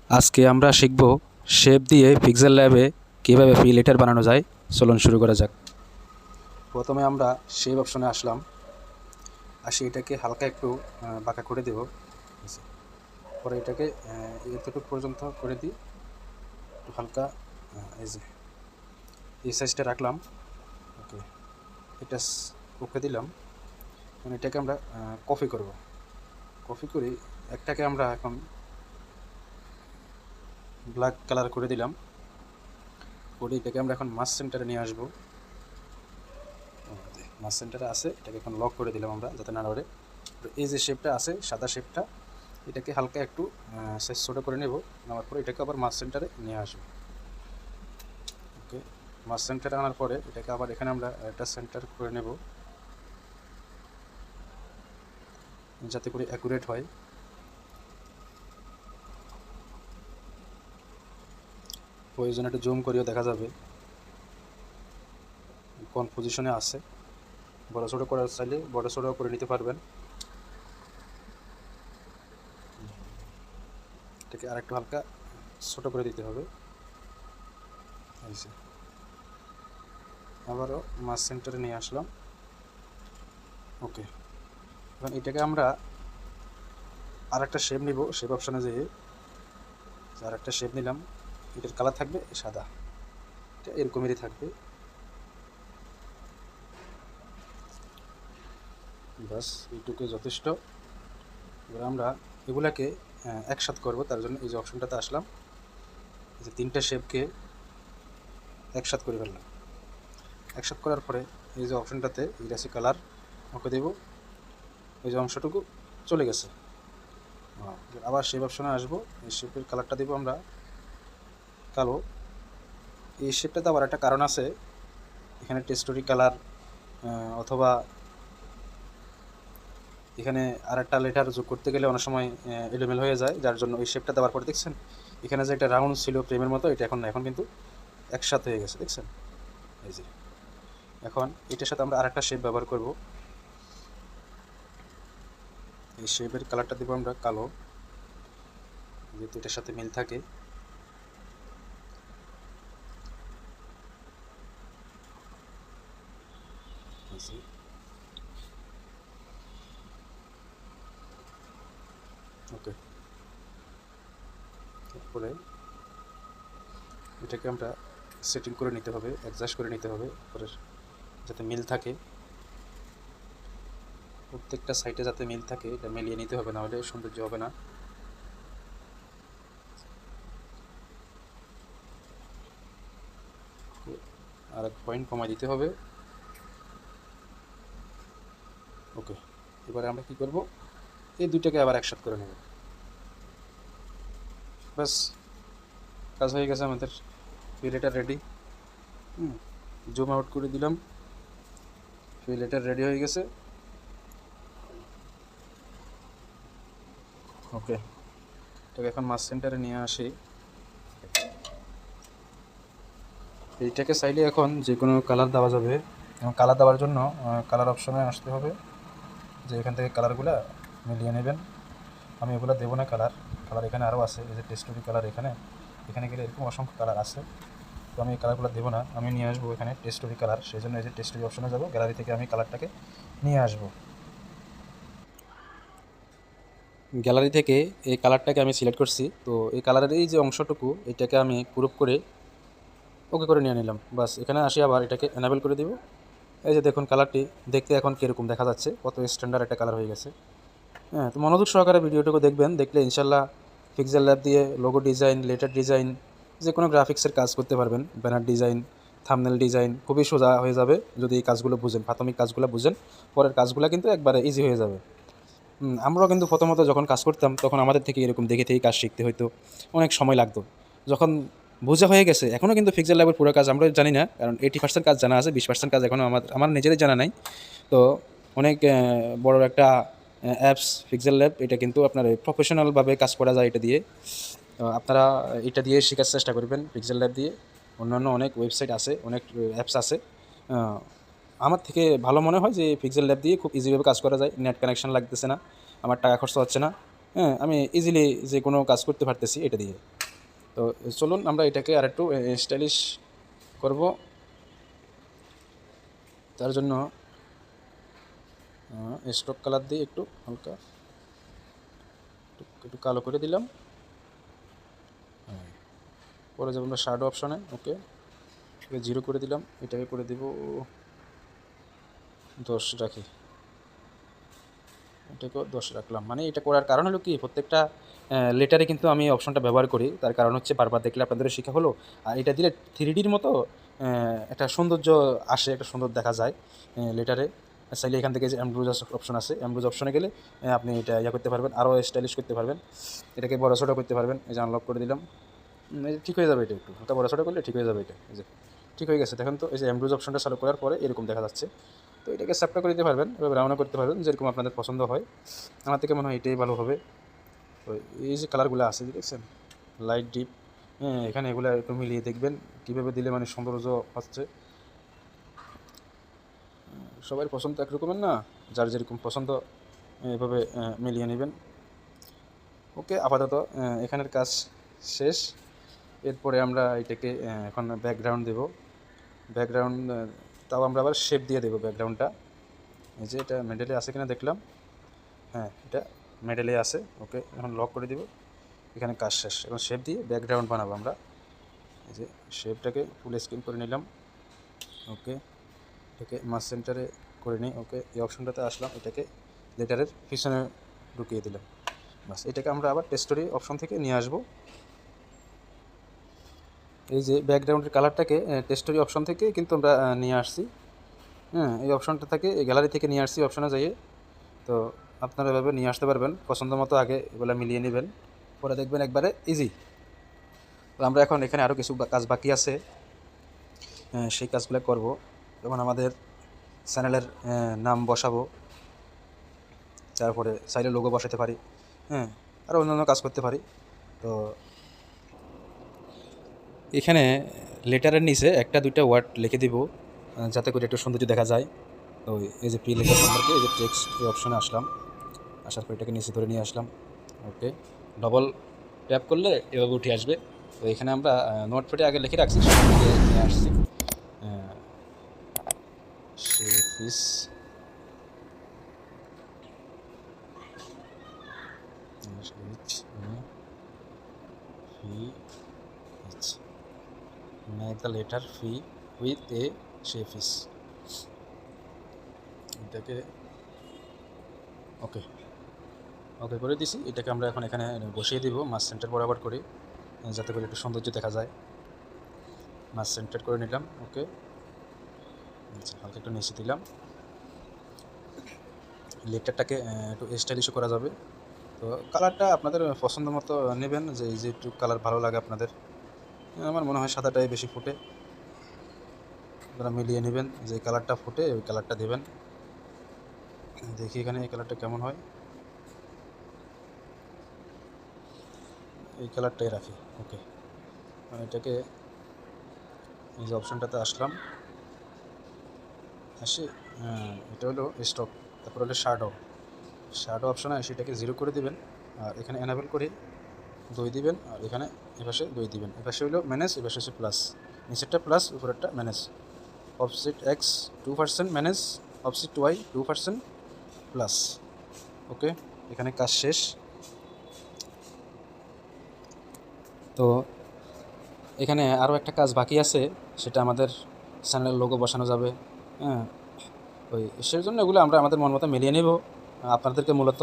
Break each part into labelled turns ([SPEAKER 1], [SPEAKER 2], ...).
[SPEAKER 1] আজকে আমরা শিখব শেপ দিয়ে পিক্সেল ল্যাবে কীভাবে ফ্রি লেটার বানানো যায়। চলুন শুরু করা যাক। প্রথমে আমরা শেপ অপশনে আসি এটাকে হালকা একটু বাঁকা করে দেব। পরে এটাকে এতটুকু পর্যন্ত করে দিই, একটু হালকা এই সাইজটা রাখলাম। ওকে, এটা ওকে দিলাম। এটাকে আমরা কপি করব। কপি করে একটাকে আমরা এখন ব্ল্যাক কালার করে দিলাম। করে এটাকে আমরা এখন মাস সেন্টারে নিয়ে আসবো। মাস সেন্টারে আছে, এটাকে এখন লক করে দিলাম আমরা যাতে না নড়ে। এই যে শেপটা আছে সাদা শেপটা, এটাকে হালকা একটু সাইজ ছোটো করে নেব। নেওয়ার পরে এটাকে আবার মাস সেন্টারে নিয়ে আসবো। ওকে, মাস সেন্টারে আনার পরে এটাকে আবার এখানে আমরা একটা সেন্টার করে নেব যাতে করে অ্যাকুরেট হয়। প্রয়োজনে একটু জুম করেও দেখা যাবে কোন পজিশনে আছে। বড় ছোটো করার চাইলে বড় ছোটো করে নিতে পারবেন। এটাকে আরেকটু হালকা ছোটো করে দিতে হবে। আবারও মাস সেন্টারে নিয়ে আসলাম। ওকে, এখন এটাকে আমরা আর একটা শেপ নিব। শেপ অপশানে যেয়ে আর একটা শেপ নিলাম। এটার কালার থাকবে সাদা, এটা এরকমেরই থাকবে। বাস এইটুকু যথেষ্ট। এবার আমরা এগুলাকে একসাথে করব। তার জন্য এই যে অপশনটাতে আসলাম, এই যে তিনটা শেপকে একসাথে করে ফেললাম। একসাথে করার পরে এই যে অপশনটাতে ইরাসি কালার ওকে দেব। এই যে অংশটুকু চলে গেছে। আবার শেপ অপশনে আসবো। এই শেপের কালারটা দেবো আমরা কালো। এই শেপটাতে আবার একটা কারণ আছে, এখানে টেক্সচারি কালার অথবা এখানে আর একটা লেটার যোগ করতে গেলে অনেক সময় এলোমেলো হয়ে যায়, যার জন্য এই শেপটা দেওয়ার পরে দেখছেন এখানে যে একটা রাউন্ড ছিল ফ্রেমের মতো, এটা এখন কিন্তু একসাথে হয়ে গেছে, দেখছেন। এই যে এখন এটার সাথে আমরা আরেকটা শেপ ব্যবহার করব। এই শেপের কালারটা দেবো আমরা কালো, যেহেতু এটার সাথে মিল থাকে। ওকে, তারপরে এটাকে আমরা সেটিং করে নিতে হবে, অ্যাডজাস্ট করে নিতে হবে পরে যাতে মিল থাকে। প্রত্যেকটা সাইটে যাতে মিল থাকে এটা মিলিয়ে নিতে হবে, নাহলে সৌন্দর্য হবে না। আর এক পয়েন্ট কমাই দিতে হবে। ওকে, এবারে আমরা কি করব, এই দুইটাকে আবার একসাথে করে নেব। ব্যাস, কাজ হয়ে গেছে আমাদের। ফিলেটার রেডি। জুম আউট করে দিলাম, ফিলেটার রেডি হয়ে গেছে। ওকে, এটাকে এখন মাস সেন্টারে নিয়ে আসি। এইটাকে চাইলে এখন যে কোনো কালার দেওয়া যাবে, এবং কালার দেওয়ার জন্য কালার অপশনে আসতে হবে, যে এখান থেকে কালারগুলো মিলিয়ে নেবেন। আমি এগুলো দেবো না কালার, কালার এখানে আরও আছে। এই যে টেক্সচারি কালার এখানে এখানে গেলে এরকম অসংখ্য কালার আছে, তো আমি এই কালারগুলো দেবো না। আমি নিয়ে আসবো এখানে টেক্সচারি কালার, সেই জন্য এই যে টেক্সচারি অপশনে যাবো, গ্যালারি থেকে আমি কালারটাকে নিয়ে আসবো। গ্যালারি থেকে এই কালারটাকে আমি সিলেক্ট করছি, তো এই কালারের এই যে অংশটুকু এটাকে আমি গ্রুপ করে ওকে করে নিয়ে নিলাম। বাস, এখানে আসি আবার এটাকে এনাবেল করে দিব। এই যে দেখুন কালারটি দেখতে এখন কীরকম দেখা যাচ্ছে, কত স্ট্যান্ডার্ড একটা কালার হয়ে গেছে। হ্যাঁ, তো মনোযোগ সহকারে ভিডিওটুকু দেখবেন, দেখলে ইনশাল্লাহ পিক্সেল ল্যাব দিয়ে লোগো ডিজাইন, লেটার ডিজাইন, যে কোনো গ্রাফিক্সের কাজ করতে পারবেন। ব্যানার ডিজাইন, থাম্বনেল ডিজাইন খুবই সোজা হয়ে যাবে যদি এই কাজগুলো বুঝেন, প্রাথমিক কাজগুলো বুঝেন। পরের কাজগুলো কিন্তু একবারে ইজি হয়ে যাবে। আমরাও কিন্তু প্রথমত যখন কাজ করতাম তখন আমাদের থেকে এরকম দেখে থেকেই কাজ শিখতে হইতো, অনেক সময় লাগতো। যখন বোঝা হয়ে গেছে, এখনও কিন্তু পিক্সেল ল্যাবের পুরো কাজ আমরা জানি না, কারণ 80% কাজ জানা আছে, 20% কাজ এখনও আমার নিজেরই জানা নাই। তো অনেক বড় একটা অ্যাপস পিক্সেল ল্যাব, এটা কিন্তু আপনার প্রফেশনালভাবে কাজ করা যায় এটা দিয়ে। আপনারা এটা দিয়ে শেখার চেষ্টা করবেন পিক্সেল ল্যাব দিয়ে। অন্যান্য অনেক ওয়েবসাইট আছে, অনেক অ্যাপস আছে। আমার থেকে ভালো মনে হয় যে পিক্সেল ল্যাব দিয়ে খুব ইজিভাবে কাজ করা যায়, নেট কানেকশান লাগতেছে না, আমার টাকা খরচ হচ্ছে না। হ্যাঁ, আমি ইজিলি যে কোনো কাজ করতে পারতেছি এটা দিয়ে। তো চলুন আমরা এটাকে আরেকটু স্টাইলিশ করব। তার জন্য স্ট্রোক কালার দিয়ে একটু হালকা একটু কালো করে দিলাম। পরে যাবো আমরা শ্যাডো অপশনে। ওকে, 0 করে দিলাম। এটাকে করে দেব 10 রাখি, এটাকেও 10 রাখলাম। মানে এটা করার কারণ হলো কি, প্রত্যেকটা লেটারে কিন্তু আমি অপশনটা ব্যবহার করি। তার কারণ হচ্ছে বারবার দেখলে আপনাদেরও শেখা হলো। আর এটা দিলে 3Dর মতো একটা সৌন্দর্য আসে, একটা সুন্দর দেখা যায় লেটারে। চাইলে এখান থেকে যে এমব্রুজ অপশন আছে, এমব্রুজ অপশনে গেলে আপনি এটা করতে পারবেন, আরও স্টাইলিশ করতে পারবেন, এটাকে বড় ছোটো করতে পারবেন। এই যে আনলক করে দিলাম, ঠিক হয়ে যাবে। এটা একটু হালকা বড় ছোটো করলে ঠিক হয়ে যাবে। এটা এই যে ঠিক হয়ে গেছে, দেখেন তো। এই যে এমব্রুজ অপশনটা চালু করার পরে এরকম দেখা যাচ্ছে। তো এটাকে সাবটা করে দিতে পারবেন, এভাবে রাউন্ড করতে পারবেন, যেরকম আপনাদের পছন্দ হয়। আমার থেকে মনে হয় এটাই ভালো হবে। তো এই যে কালারগুলো আছে দেখছেন, লাইট ডিপ, হ্যাঁ, এখানে এগুলো একটু মিলিয়ে দেখবেন কীভাবে দিলে মানে সৌন্দর্য হচ্ছে। সবার পছন্দ একরকমের না, যার যেরকম পছন্দ এভাবে মিলিয়ে নেবেন। ওকে, আপাতত এখানের কাজ শেষ। এরপরে আমরা এটাকে এখন ব্যাকগ্রাউন্ড দেব। ব্যাকগ্রাউন্ড তাও আমরা আবার শেপ দিয়ে দেবো ব্যাকগ্রাউন্ডটা। এই যে এটা মেডেলে আছে কিনা দেখলাম, হ্যাঁ এটা মেডেলে আছে। ওকে, এখন লক করে দিব। এখানে কাজ শেষ। এখন শেপ দিয়ে ব্যাকগ্রাউন্ড বানাবো আমরা। এই যে শেপটাকে ফুল স্ক্রিন করে নিলাম। ওকে, এটাকে মাস সেন্টারে করে নিই। ওকে, এই অপশনটাতে আসলাম, এটাকে লেটারের পিছনে ঢুকিয়ে দিলাম। বাস, এটাকে আমরা আবার টেক্সচার অপশন থেকে নিয়ে আসবো। এই যে ব্যাকগ্রাউন্ডের কালারটাকে টেক্সচার অপশন থেকে কিন্তু আমরা নিয়ে আসছি। হ্যাঁ, এই অপশনটা থেকে, এই গ্যালারি থেকে নিয়ে আসছি অপশনে যাইয়ে। তো আপনারা এভাবে নিয়ে আসতে পারবেন পছন্দ মতো। আগে এগুলো মিলিয়ে নেবেন, পরে দেখবেন একবারে ইজি। তো আমরা এখন এখানে আরও কিছু কাজ বাকি আছে, সেই কাজগুলো করব। যেমন আমাদের চ্যানেলের নাম বসাবো, তারপরে সাইডে লোগো বসাতে পারি, হ্যাঁ, আরও অন্যান্য কাজ করতে পারি। তো এখানে লেটারের নিচে একটা দুইটা ওয়ার্ড লিখে দিব, যাতে করে একটু সৌন্দর্য দেখা যায়। তো এই যে পি লেটার সম্পর্কে এই যে টেক্সট অপশনে আসলাম, আসার পর এটাকে নিচে ধরে নিয়ে আসলাম। ওকে, ডবল ট্যাপ করলে এভাবে উঠে আসবে। তো এখানে আমরা নোটপ্যাডে আগে লিখে রাখছি, সেখান থেকে নিয়ে আসছি শেফিস make the letter fee with a শেফিস। এটাকে ওকে ওকে করে দিছি। এটাকে আমরা এখন এখানে বসিয়ে দিব মাস সেন্টার বরাবর করি, যাতে করে একটু সৌন্দর্য দেখা যায়। মাস সেন্টার করে নিলাম। ওকে, হালকা একটু নিচে দিলাম। লেটারটাকে একটু স্টাইলিশও করা যাবে। তো কালারটা আপনাদের পছন্দ মতো নেবেন, যে এই যে একটু কালার ভালো লাগে আপনাদের। আমার মনে হয় সাদাটাই বেশি ফুটে, আপনারা মিলিয়ে নেবেন। যে কালারটা ফুটে ওই কালারটা দেবেন। দেখি এখানে এই কালারটা কেমন হয়, এই কালারটাই রাখি। ওকে, এটাকে এই যে অপশানটাতে আসলাম, আসি এটা হলো স্টক, তারপর হলো শ্যাডো অপশানে আসি, এটাকে 0 করে দিবেন। আর এখানে এনাবেল করে 2 দিবেন, আর এখানে এপাশে 2 দিবেন। এপাশে হলো ম্যানেজ, এপাশে হচ্ছে প্লাস, নিচেরটা প্লাস, উপরেরটা manage. Offset X 2% manage, offset Y 2% plus. Okay, এখানে কাজ শেষ। তো এখানে আরও একটা কাজ বাকি আছে, সেটা আমাদের চ্যানেলের লোগো বসানো যাবে। হ্যাঁ, ওই সেই জন্য এগুলো আমরা আমাদের মন মতো মিলিয়ে নেব। আপনাদেরকে মূলত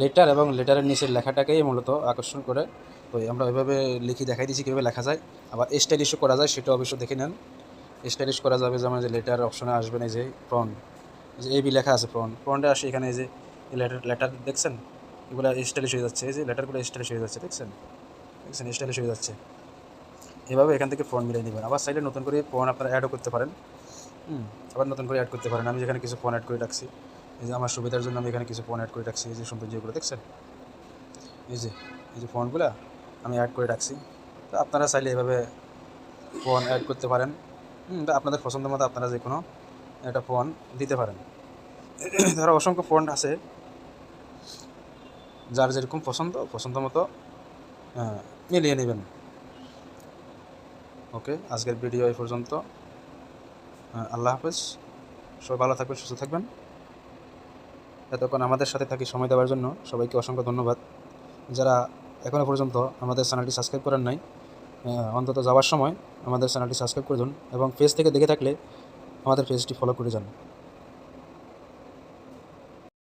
[SPEAKER 1] লেটার এবং লেটারের নিচের লেখাটাকেই মূলত আকর্ষণ করে। তো আমরা ওইভাবে লিখি দেখাই দিচ্ছি কীভাবে লেখা যায়। আবার স্টাইলিশও করা যায়, সেটা অবশ্যই দেখে নেন। স্টাইলিশ করা যাবে, যেমন যে লেটার অপশনে আসবেন, এই যে ফ্রন্ট, যে এবি লেখা আছে, ফ্রন্টে আসে এখানে এই যে লেটার দেখছেন, এগুলো স্টাইলিশ হয়ে যাচ্ছে। এই যে লেটারগুলো স্টাইলিশ হয়ে যাচ্ছে, দেখছেন স্টাইলিশ হয়ে যাচ্ছে। এভাবে এখান থেকে ফোন মিলিয়ে নেবেন। আবার সাইডে নতুন করে ফোন আপনারা অ্যাডও করতে পারেন। আবার নতুন করে অ্যাড করতে পারেন। আমি যেখানে কিছু ফোন অ্যাড করে রাখছি, এই যে আমার সুবিধার জন্য আমি এখানে কিছু ফোন অ্যাড করে রাখছি। এই যে সৌন্দর্যগুলো দেখছেন, এই যে ফোনগুলো আমি অ্যাড করে রাখছি। তো আপনারা চাইলে এভাবে ফোন অ্যাড করতে পারেন। আপনাদের পছন্দ মতো আপনারা যে কোনো একটা ফোন দিতে পারেন। ধরো অসংখ্য ফোন আছে, যার যেরকম পছন্দ মতো মিলিয়ে নেবেন। ওকে, আজকের ভিডিও এই পর্যন্ত। আল্লাহ হাফেজ, সবাই ভালো থাকবেন, সুস্থ থাকবেন। এতক্ষণ আমাদের সাথে থাকি সময় দেওয়ার জন্য সবাইকে অসংখ্য ধন্যবাদ। যারা এখনও পর্যন্ত আমাদের চ্যানেলটি সাবস্ক্রাইব করেন নাই, অন্তত যাওয়ার সময় আমাদের চ্যানেলটি সাবস্ক্রাইব করে দিন এবং পেজ থেকে দেখে থাকলে আমাদের পেজটি ফলো করে যান।